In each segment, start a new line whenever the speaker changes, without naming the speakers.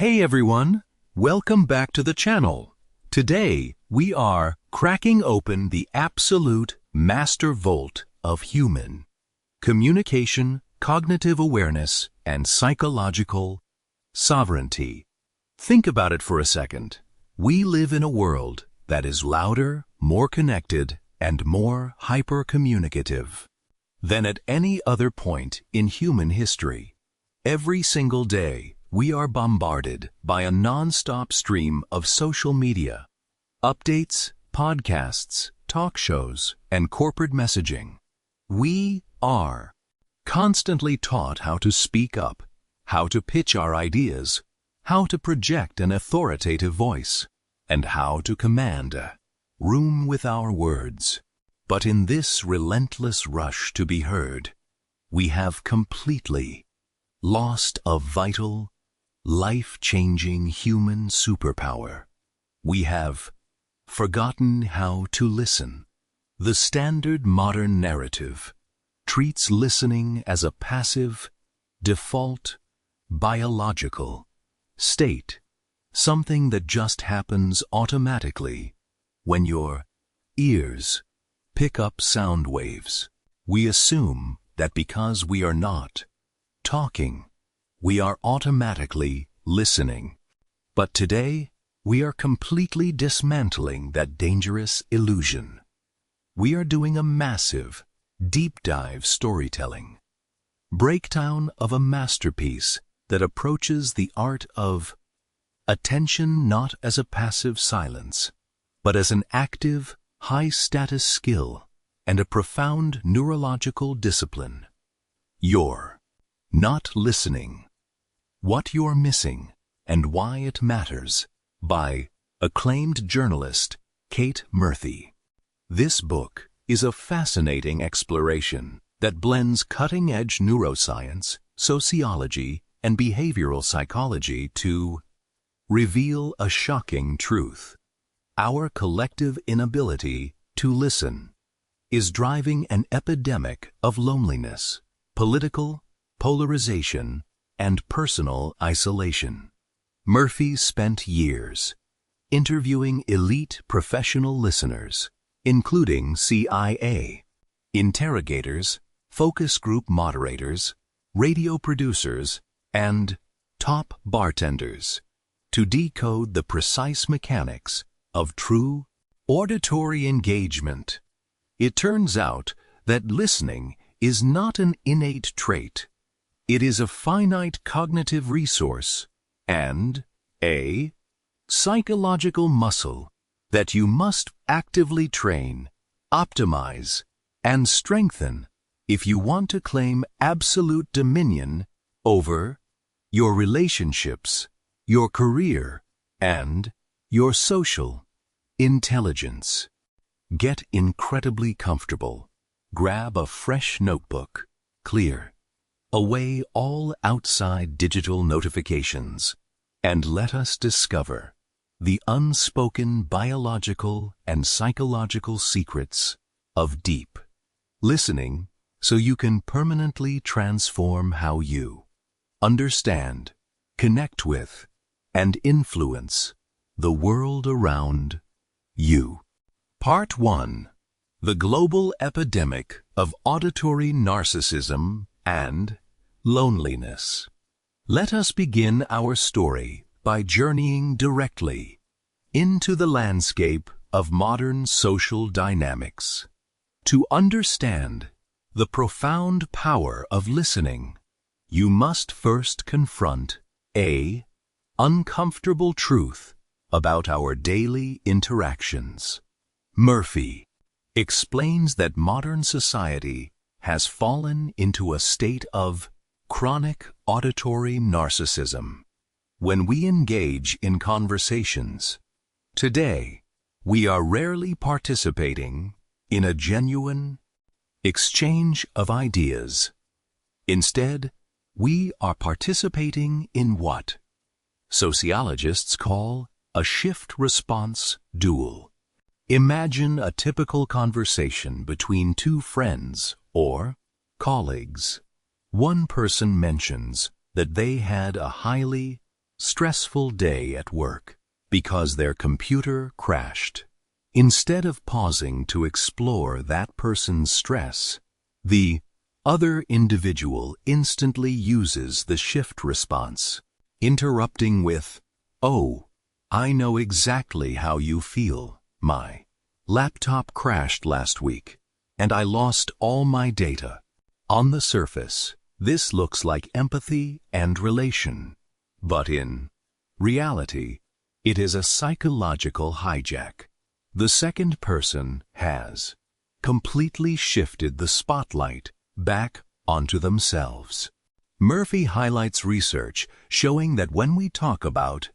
Hey everyone, welcome back to the channel. Today we are cracking open the absolute master vault of human communication, cognitive awareness, and psychological sovereignty. Think about it for a second. We live in a world that is louder, more connected, and more hyper-communicative than at any other point in human history. Every single day, we are bombarded by a non-stop stream of social media, updates, podcasts, talk shows, and corporate messaging. We are constantly taught how to speak up, how to pitch our ideas, how to project an authoritative voice, and how to command a room with our words. But in this relentless rush to be heard, we have completely lost a vital, life-changing human superpower. We have forgotten how to listen. The standard modern narrative treats listening as a passive, default, biological state, something that just happens automatically when your ears pick up sound waves. We assume that because we are not talking, we are automatically listening. But today, we are completely dismantling that dangerous illusion. We are doing a massive, deep dive storytelling breakdown of a masterpiece that approaches the art of attention not as a passive silence, but as an active, high-status skill and a profound neurological discipline. You're not listening. What You're Missing and Why It Matters, by acclaimed journalist Kate Murphy. This book is a fascinating exploration that blends cutting-edge neuroscience, sociology, and behavioral psychology to reveal a shocking truth. Our collective inability to listen is driving an epidemic of loneliness, political polarization, and personal isolation. Murphy spent years interviewing elite professional listeners, including CIA interrogators, focus group moderators, radio producers, and top bartenders, to decode the precise mechanics of true auditory engagement. It turns out that listening is not an innate trait. It is a finite cognitive resource and a psychological muscle that you must actively train, optimize, and strengthen if you want to claim absolute dominion over your relationships, your career, and your social intelligence. Get incredibly comfortable. Grab a fresh notebook, clear away all outside digital notifications, and let us discover the unspoken biological and psychological secrets of deep listening so you can permanently transform how you understand, connect with, and influence the world around you. Part 1. The Global Epidemic of Auditory Narcissism and Loneliness. Let us begin our story by journeying directly into the landscape of modern social dynamics. To understand the profound power of listening, you must first confront an uncomfortable truth about our daily interactions. Murphy explains that modern society has fallen into a state of chronic auditory narcissism. When we engage in conversations today, we are rarely participating in a genuine exchange of ideas. Instead, we are participating in what sociologists call a shift-response duel. Imagine a typical conversation between two friends or colleagues. One person mentions that they had a highly stressful day at work because their computer crashed. Instead of pausing to explore that person's stress, the other individual instantly uses the shift response, interrupting with, "Oh, I know exactly how you feel. My laptop crashed last week, and I lost all my data." On the surface, this looks like empathy and relation, but in reality, it is a psychological hijack. The second person has completely shifted the spotlight back onto themselves. Murphy highlights research showing that when we talk about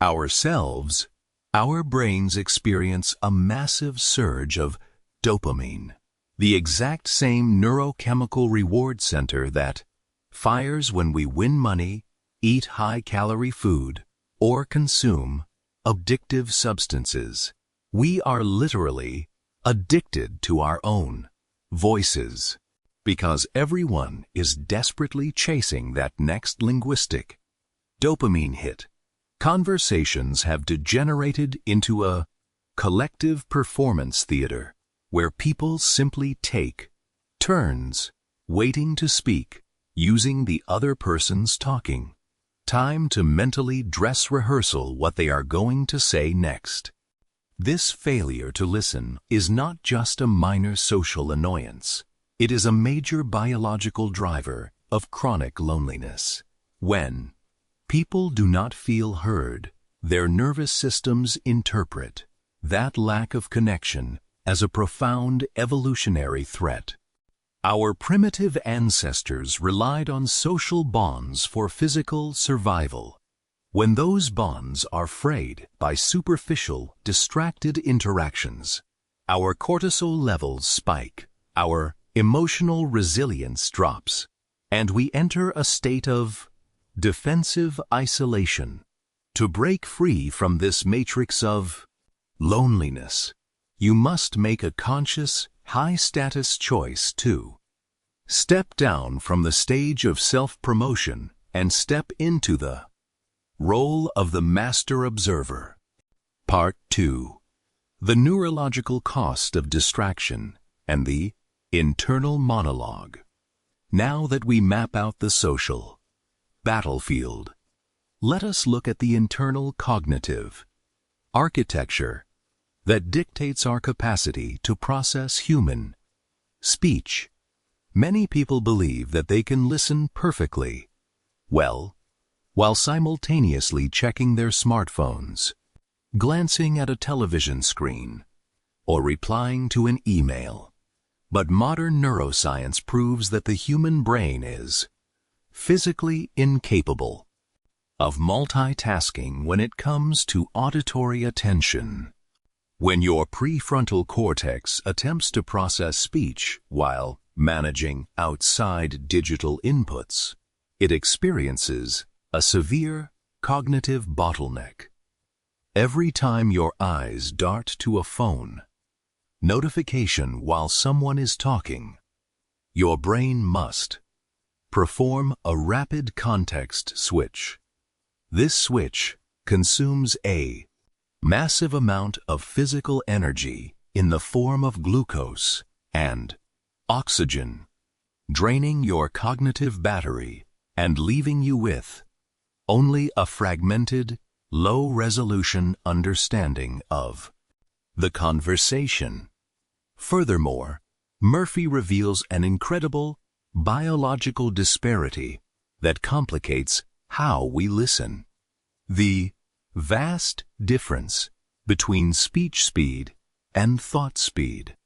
ourselves, our brains experience a massive surge of dopamine, the exact same neurochemical reward center that fires when we win money, eat high-calorie food, or consume addictive substances. We are literally addicted to our own voices because everyone is desperately chasing that next linguistic dopamine hit. Conversations have degenerated into a collective performance theater where people simply take turns waiting to speak, using the other person's talking time to mentally dress rehearsal what they are going to say next. This failure to listen is not just a minor social annoyance. It is a major biological driver of chronic loneliness. When people do not feel heard, their nervous systems interpret that lack of connection as a profound evolutionary threat. Our primitive ancestors relied on social bonds for physical survival. When those bonds are frayed by superficial, distracted interactions, our cortisol levels spike, our emotional resilience drops, and we enter a state of defensive isolation. To break free from this matrix of loneliness, you must make a conscious, high-status choice to step down from the stage of self-promotion and step into the role of the master observer. Part 2. The Neurological Cost of Distraction and the Internal Monologue. Now that we map out the social battlefield, let us look at the internal cognitive architecture that dictates our capacity to process human speech. Many people believe that they can listen perfectly well while simultaneously checking their smartphones, glancing at a television screen, or replying to an email. But modern neuroscience proves that the human brain is physically incapable of multitasking when it comes to auditory attention. When your prefrontal cortex attempts to process speech while managing outside digital inputs, it experiences a severe cognitive bottleneck. Every time your eyes dart to a phone notification while someone is talking, your brain must perform a rapid context switch. This switch consumes a massive amount of physical energy in the form of glucose and oxygen, draining your cognitive battery and leaving you with only a fragmented, low-resolution understanding of the conversation. Furthermore, Murphy reveals an incredible biological disparity that complicates how we listen. The vast difference between speech speed and thought speed.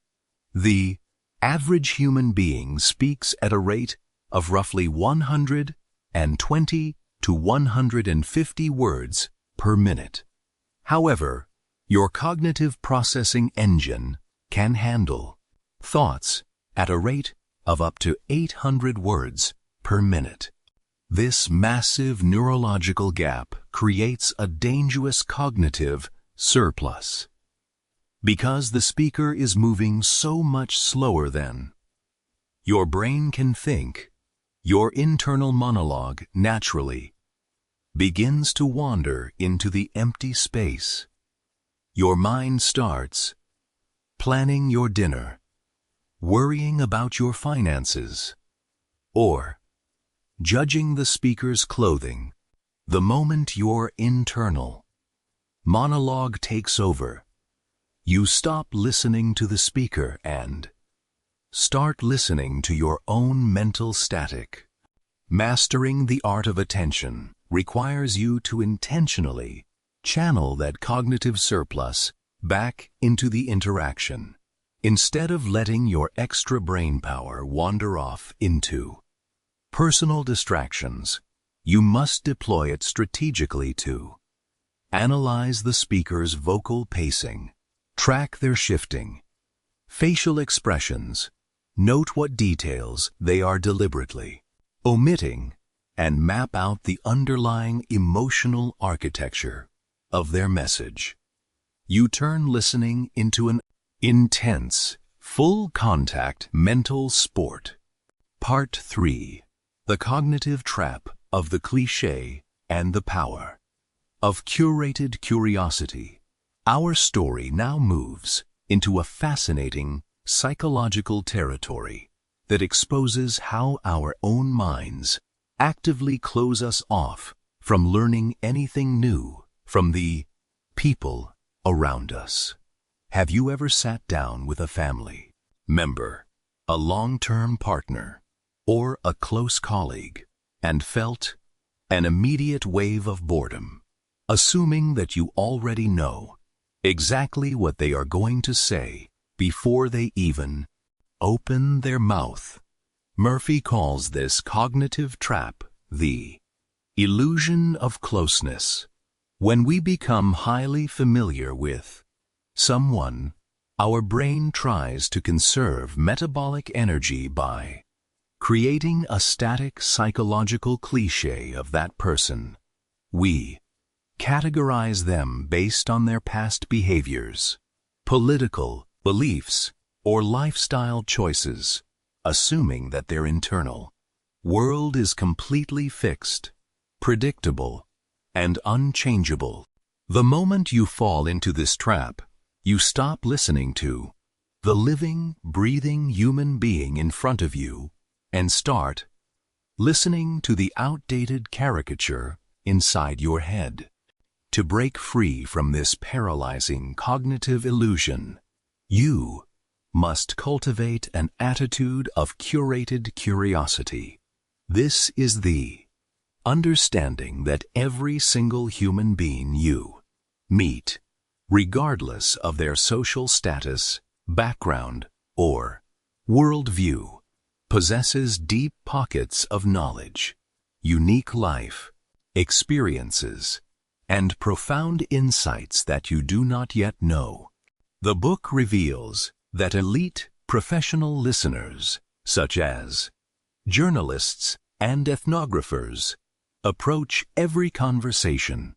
The average human being speaks at a rate of roughly 120 to 150 words per minute. However, your cognitive processing engine can handle thoughts at a rate of up to 800 words per minute. This massive neurological gap creates a dangerous cognitive surplus. Because the speaker is moving so much slower than your brain can think, your internal monologue naturally begins to wander into the empty space. Your mind starts planning your dinner, worrying about your finances, or judging the speaker's clothing. The moment your internal monologue takes over, you stop listening to the speaker and start listening to your own mental static. Mastering the art of attention requires you to intentionally channel that cognitive surplus back into the interaction, instead of letting your extra brain power wander off into personal distractions. You must deploy it strategically to analyze the speaker's vocal pacing, track their shifting facial expressions, note what details they are deliberately omitting, and map out the underlying emotional architecture of their message. You turn listening into an intense, full-contact mental sport. Part 3. The Cognitive Trap of the Cliché and the Power of Curated Curiosity. Our story now moves into a fascinating psychological territory that exposes how our own minds actively close us off from learning anything new from the people around us. Have you ever sat down with a family member, a long-term partner, or a close colleague and felt an immediate wave of boredom, assuming that you already know exactly what they are going to say before they even open their mouth? Murphy calls this cognitive trap the illusion of closeness. When we become highly familiar with someone, our brain tries to conserve metabolic energy by creating a static psychological cliché of that person. We categorize them based on their past behaviors, political beliefs, or lifestyle choices, assuming that their internal world is completely fixed, predictable, and unchangeable. The moment you fall into this trap, you stop listening to the living, breathing human being in front of you and start listening to the outdated caricature inside your head. To break free from this paralyzing cognitive illusion, you must cultivate an attitude of curated curiosity. This is the understanding that every single human being you meet, regardless of their social status, background, or worldview, possesses deep pockets of knowledge, unique life experiences, and profound insights that you do not yet know. The book reveals that elite professional listeners, such as journalists and ethnographers, approach every conversation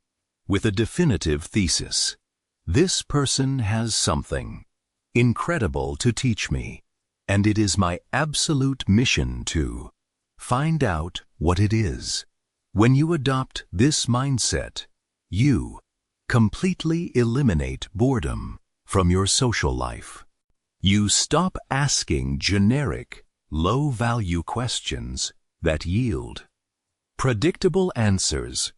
with a definitive thesis. This person has something incredible to teach me, and it is my absolute mission to find out what it is. When you adopt this mindset, you completely eliminate boredom from your social life. You stop asking generic, low-value questions that yield predictable answers,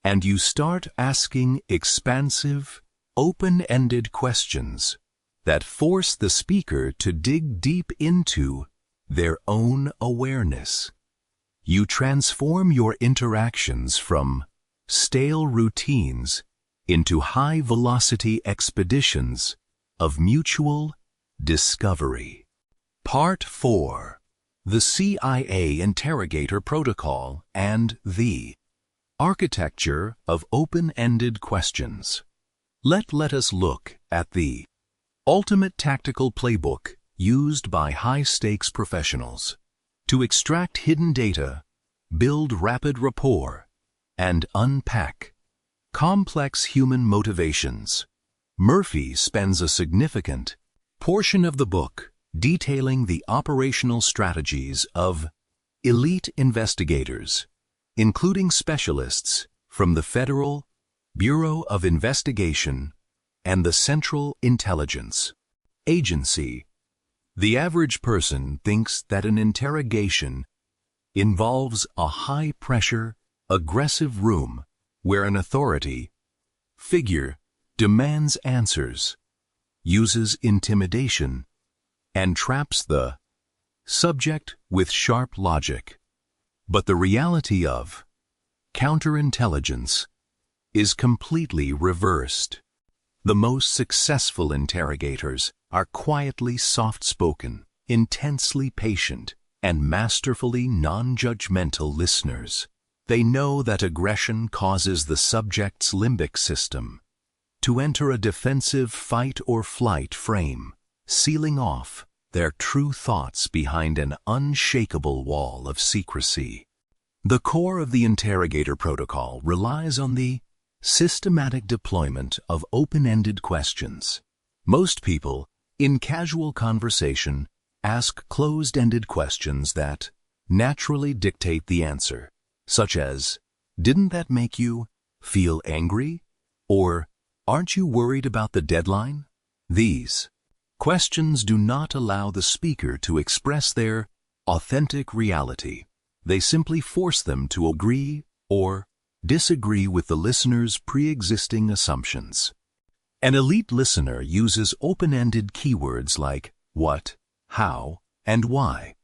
and you start asking expansive, open-ended questions that force the speaker to dig deep into their own awareness. You transform your interactions from stale routines into high-velocity expeditions of mutual discovery. Part 4. The CIA Interrogator Protocol and the Architecture of Open-Ended Questions. Let us look at the ultimate tactical playbook used by high-stakes professionals to extract hidden data, build rapid rapport, and unpack complex human motivations. Murphy spends a significant portion of the book detailing the operational strategies of elite investigators, including specialists from the Federal Bureau of Investigation and the Central Intelligence Agency. The average person thinks that an interrogation involves a high-pressure, aggressive room where an authority figure demands answers, uses intimidation, and traps the subject with sharp logic. But the reality of counterintelligence is completely reversed. The most successful interrogators are quietly soft-spoken, intensely patient, and masterfully non-judgmental listeners. They know that aggression causes the subject's limbic system to enter a defensive fight-or-flight frame, sealing off their true thoughts behind an unshakable wall of secrecy. The core of the Interrogator Protocol relies on the systematic deployment of open-ended questions. Most people, in casual conversation, ask closed-ended questions that naturally dictate the answer, such as, "Didn't that make you feel angry?" Or, "Aren't you worried about the deadline?" These questions do not allow the speaker to express their authentic reality. They simply force them to agree or disagree with the listener's pre-existing assumptions. An elite listener uses open-ended keywords like what, how, and why.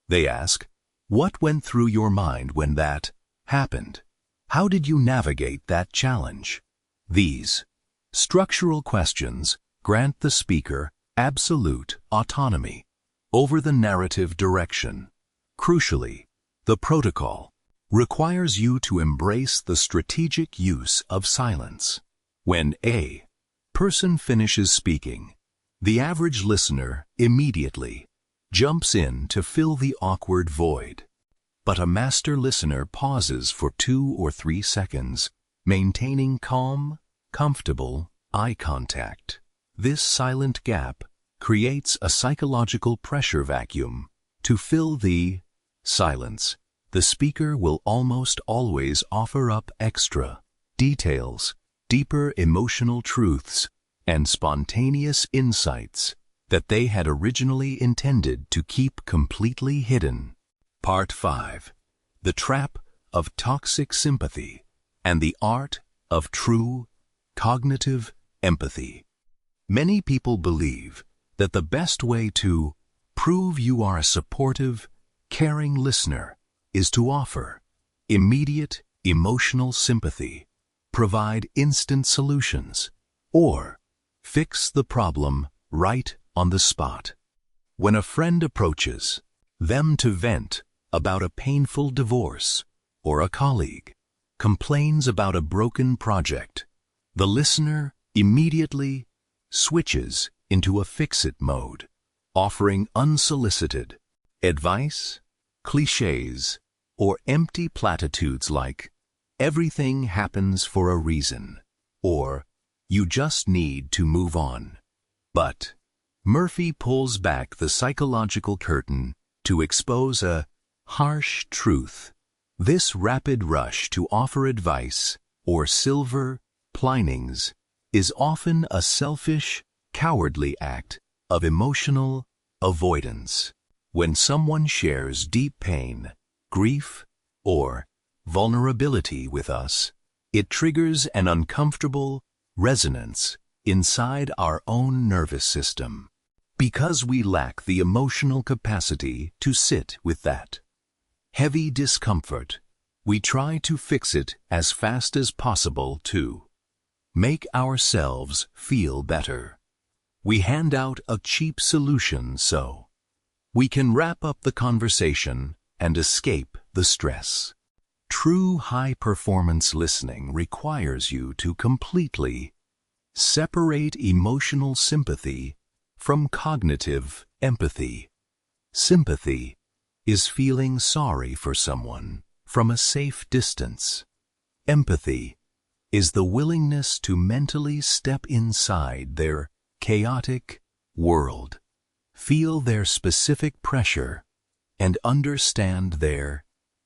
They ask, "What went through your mind when that happened? How did you navigate that challenge?" These structural questions grant the speaker absolute autonomy over the narrative direction. Crucially, the protocol requires you to embrace the strategic use of silence. When a person finishes speaking, the average listener immediately jumps in to fill the awkward void. But a master listener pauses for 2 or 3 seconds, maintaining calm, comfortable eye contact. This silent gap creates a psychological pressure vacuum. To fill the silence, the speaker will almost always offer up extra details, deeper emotional truths, and spontaneous insights that they had originally intended to keep completely hidden. Part 5. The Trap of Toxic Sympathy and the Art of True Cognitive Empathy. Many people believe that the best way to prove you are a supportive, caring listener is to offer immediate emotional sympathy, provide instant solutions, or fix the problem right on the spot. When a friend approaches them to vent about a painful divorce, or a colleague complains about a broken project, the listener immediately switches into a fix-it mode, offering unsolicited advice, cliches, or empty platitudes like, "Everything happens for a reason," or "You just need to move on." But Murphy pulls back the psychological curtain to expose a harsh truth. This rapid rush to offer advice or silver linings is often a selfish, cowardly act of emotional avoidance. When someone shares deep pain, grief, or vulnerability with us, it triggers an uncomfortable resonance inside our own nervous system. Because we lack the emotional capacity to sit with that heavy discomfort, we try to fix it as fast as possible to make ourselves feel better. We hand out a cheap solution so we can wrap up the conversation and escape the stress. True high-performance listening requires you to completely separate emotional sympathy from cognitive empathy. Sympathy is feeling sorry for someone from a safe distance. Empathy is the willingness to mentally step inside their chaotic world, feel their specific pressure, and understand their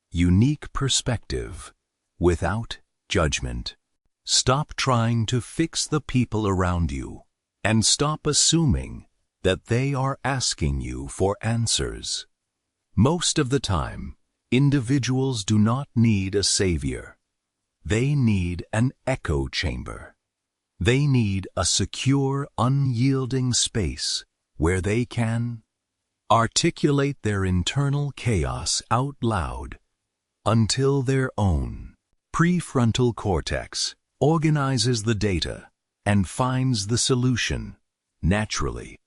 unique perspective without judgment. Stop trying to fix the people around you, and stop assuming that they are asking you for answers. Most of the time, individuals do not need a savior. They need an echo chamber. They need a secure, unyielding space where they can articulate their internal chaos out loud until their own prefrontal cortex organizes the data and finds the solution naturally.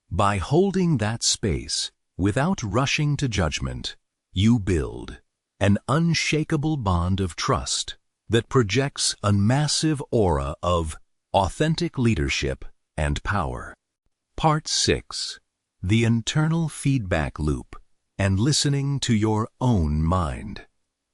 By holding that space without rushing to judgment, you build an unshakable bond of trust that projects a massive aura of authentic leadership and power. Part 6. The internal feedback loop and listening to your own mind.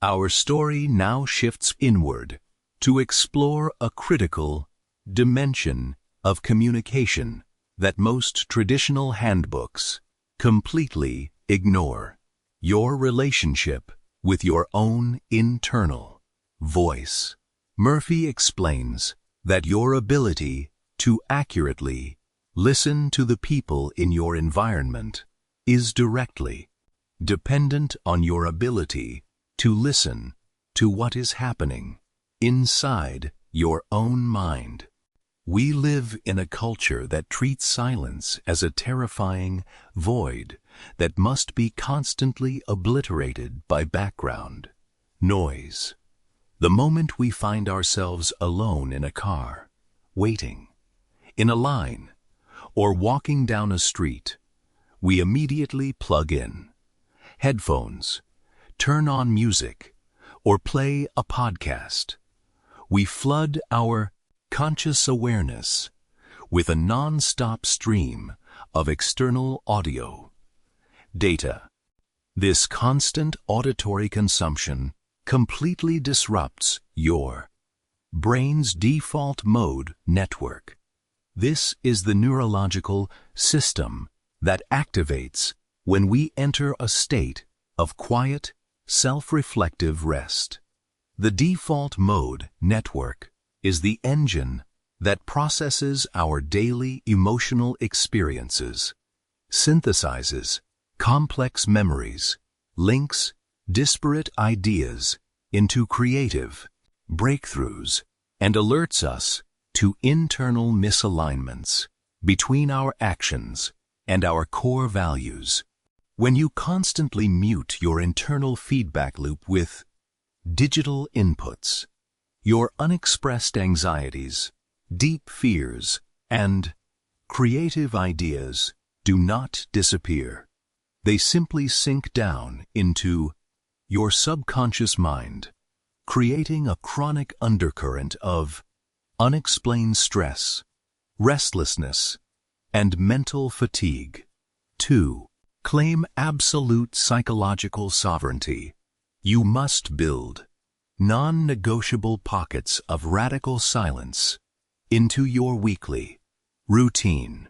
Our story now shifts inward to explore a critical dimension of communication that most traditional handbooks completely ignore: your relationship with your own internal voice. Murphy explains that your ability to accurately listen to the people in your environment is directly dependent on your ability to listen to what is happening inside your own mind. We live in a culture that treats silence as a terrifying void that must be constantly obliterated by background noise. The moment we find ourselves alone in a car, waiting, in a line, or walking down a street, we immediately plug in headphones, turn on music, or play a podcast. We flood our conscious awareness with a non-stop stream of external audio data. This constant auditory consumption completely disrupts your brain's default mode network. This is the neurological system that activates when we enter a state of quiet, self-reflective rest. The default mode network is the engine that processes our daily emotional experiences, synthesizes complex memories, links disparate ideas into creative breakthroughs, and alerts us to internal misalignments between our actions and our core values. When you constantly mute your internal feedback loop with digital inputs, your unexpressed anxieties, deep fears, and creative ideas do not disappear. They simply sink down into your subconscious mind, creating a chronic undercurrent of unexplained stress, restlessness, and mental fatigue. 2. Claim absolute psychological sovereignty. You must build non-negotiable pockets of radical silence into your weekly routine.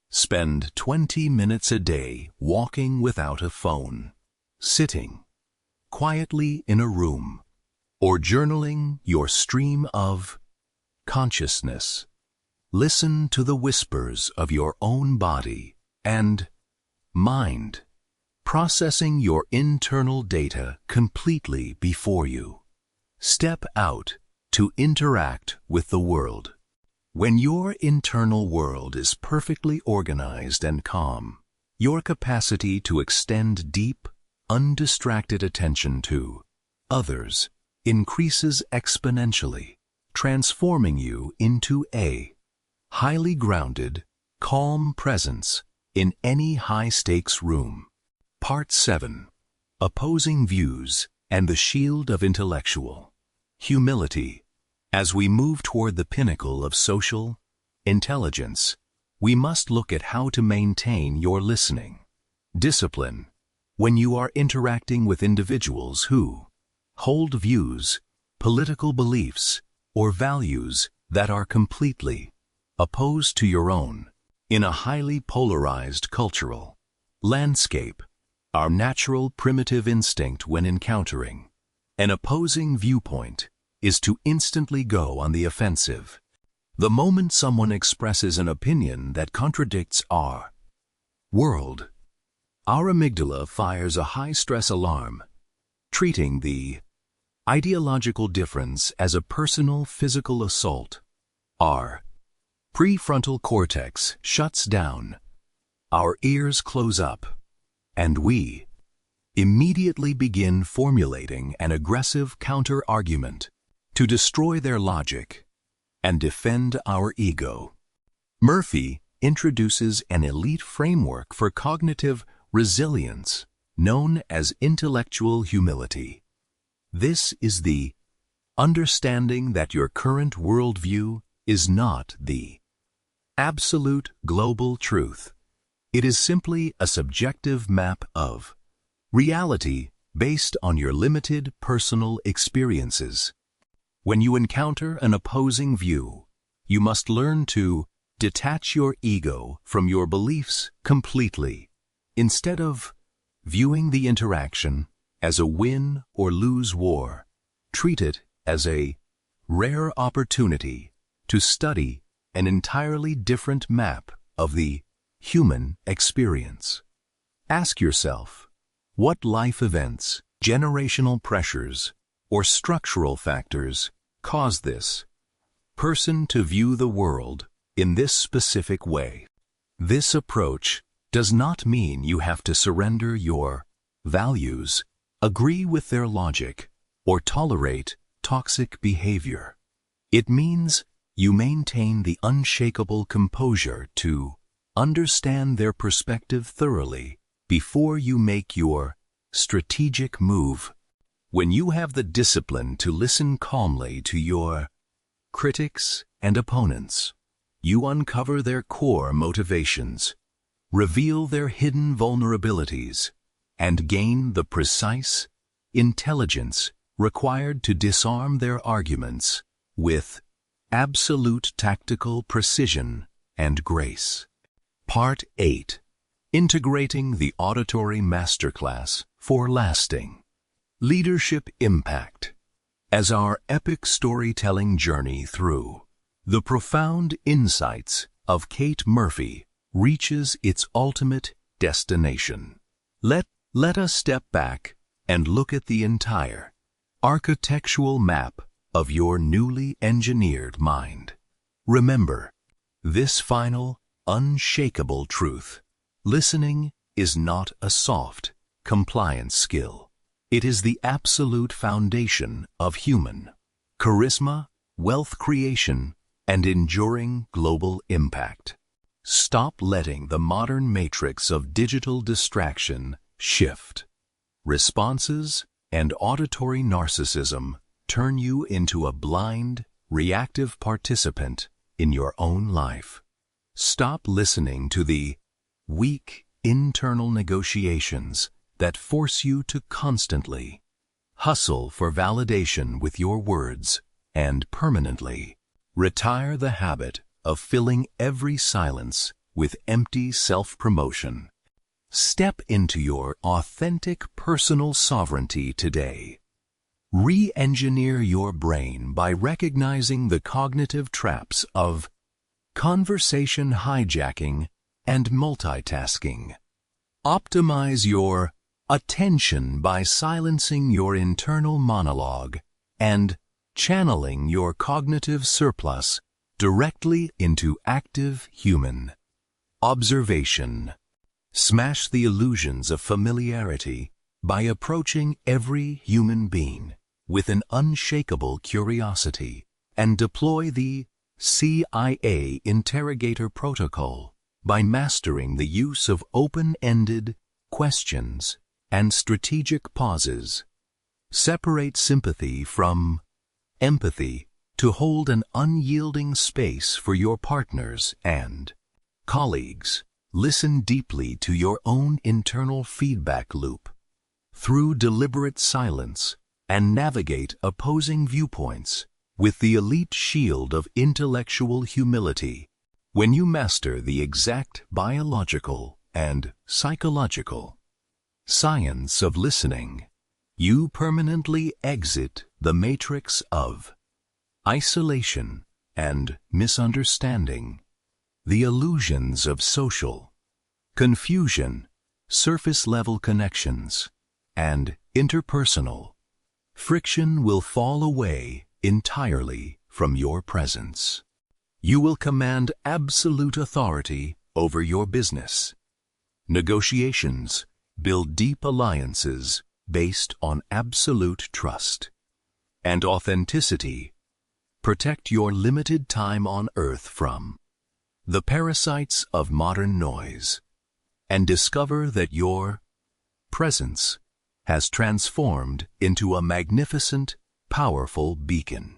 Spend 20 minutes a day walking without a phone, sitting quietly in a room, or journaling your stream of consciousness. Listen to the whispers of your own body and mind, processing your internal data completely before you step out to interact with the world. When your internal world is perfectly organized and calm, your capacity to extend deep, undistracted attention to others increases exponentially, transforming you into a highly grounded, calm presence in any high-stakes room. Part 7. Opposing views and the shield of intellectual humility. As we move toward the pinnacle of social intelligence, we must look at how to maintain your listening discipline when you are interacting with individuals who hold views, political beliefs, or values that are completely opposed to your own. In a highly polarized cultural landscape, our natural primitive instinct when encountering an opposing viewpoint is to instantly go on the offensive. The moment someone expresses an opinion that contradicts our world, our amygdala fires a high-stress alarm, treating the ideological difference as a personal physical assault. Our prefrontal cortex shuts down, our ears close up, and we immediately begin formulating an aggressive counter-argument to destroy their logic and defend our ego. Murphy introduces an elite framework for cognitive resilience known as intellectual humility. This is the understanding that your current worldview is not the absolute global truth. It is simply a subjective map of reality based on your limited personal experiences. When you encounter an opposing view, you must learn to detach your ego from your beliefs completely. Instead of viewing the interaction as a win or lose war, treat it as a rare opportunity to study an entirely different map of the human experience. Ask yourself, what life events, generational pressures, or structural factors cause this person to view the world in this specific way? This approach does not mean you have to surrender your values, agree with their logic, or tolerate toxic behavior. It means you maintain the unshakable composure to understand their perspective thoroughly before you make your strategic move. When you have the discipline to listen calmly to your critics and opponents, you uncover their core motivations, reveal their hidden vulnerabilities, and gain the precise intelligence required to disarm their arguments with absolute tactical precision and grace. Part 8. Integrating the Auditory Masterclass for Lasting Leadership Impact. As our epic storytelling journey through the profound insights of Kate Murphy reaches its ultimate destination, let us step back and look at the entire architectural map of your newly engineered mind. Remember this final, unshakable truth: listening is not a soft compliance skill. It is the absolute foundation of human charisma, wealth creation, and enduring global impact. Stop letting the modern matrix of digital distraction shift responses and auditory narcissism turn you into a blind, reactive participant in your own life. Stop listening to the weak internal negotiations that force you to constantly hustle for validation with your words and permanently retire the habit of filling every silence with empty self-promotion. Step into your authentic personal sovereignty today. Re-engineer your brain by recognizing the cognitive traps of conversation hijacking and multitasking. Optimize your attention by silencing your internal monologue and channeling your cognitive surplus directly into active human observation. Smash the illusions of familiarity by approaching every human being with an unshakable curiosity, and deploy the CIA Interrogator Protocol by mastering the use of open-ended questions and strategic pauses. Separate sympathy from empathy to hold an unyielding space for your partners and colleagues. Listen deeply to your own internal feedback loop through deliberate silence, and navigate opposing viewpoints with the elite shield of intellectual humility. When you master the exact biological and psychological science of listening, you permanently exit the matrix of isolation and misunderstanding, the illusions of social confusion, surface-level connections, and interpersonal friction will fall away entirely from your presence. You will command absolute authority over your business. Negotiations build deep alliances based on absolute trust. And authenticity protect your limited time on Earth from the parasites of modern noise, and discover that your presence has transformed into a magnificent, powerful beacon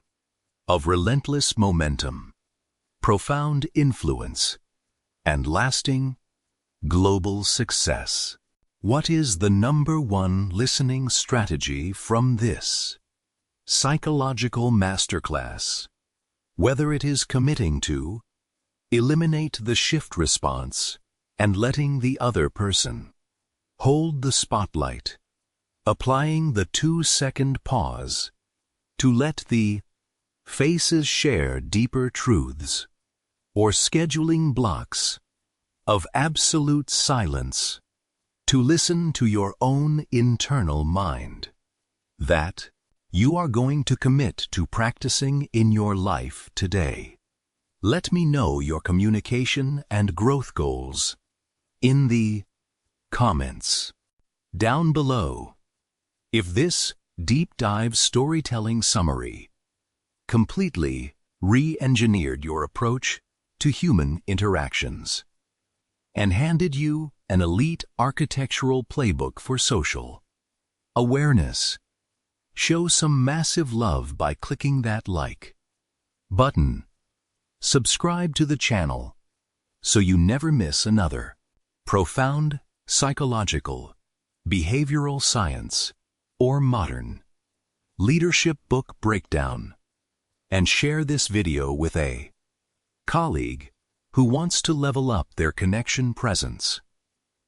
of relentless momentum, profound influence, and lasting global success. What is the #1 listening strategy from this psychological masterclass? Whether it is committing to eliminate the shift response and letting the other person hold the spotlight, applying the 2-second pause to let the faces share deeper truths, or scheduling blocks of absolute silence to listen to your own internal mind, that you are going to commit to practicing in your life today. Let me know your communication and growth goals in the comments down below. If this deep dive storytelling summary completely re-engineered your approach to human interactions and handed you an elite architectural playbook for social awareness, show some massive love by clicking that like button. Subscribe to the channel so you never miss another profound psychological, behavioral science, or modern leadership book breakdown, and share this video with a colleague who wants to level up their connection presence.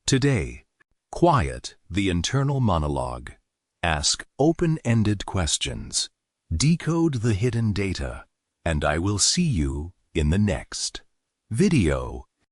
Today, quiet the internal monologue, ask open-ended questions, decode the hidden data, and I will see you in the next video.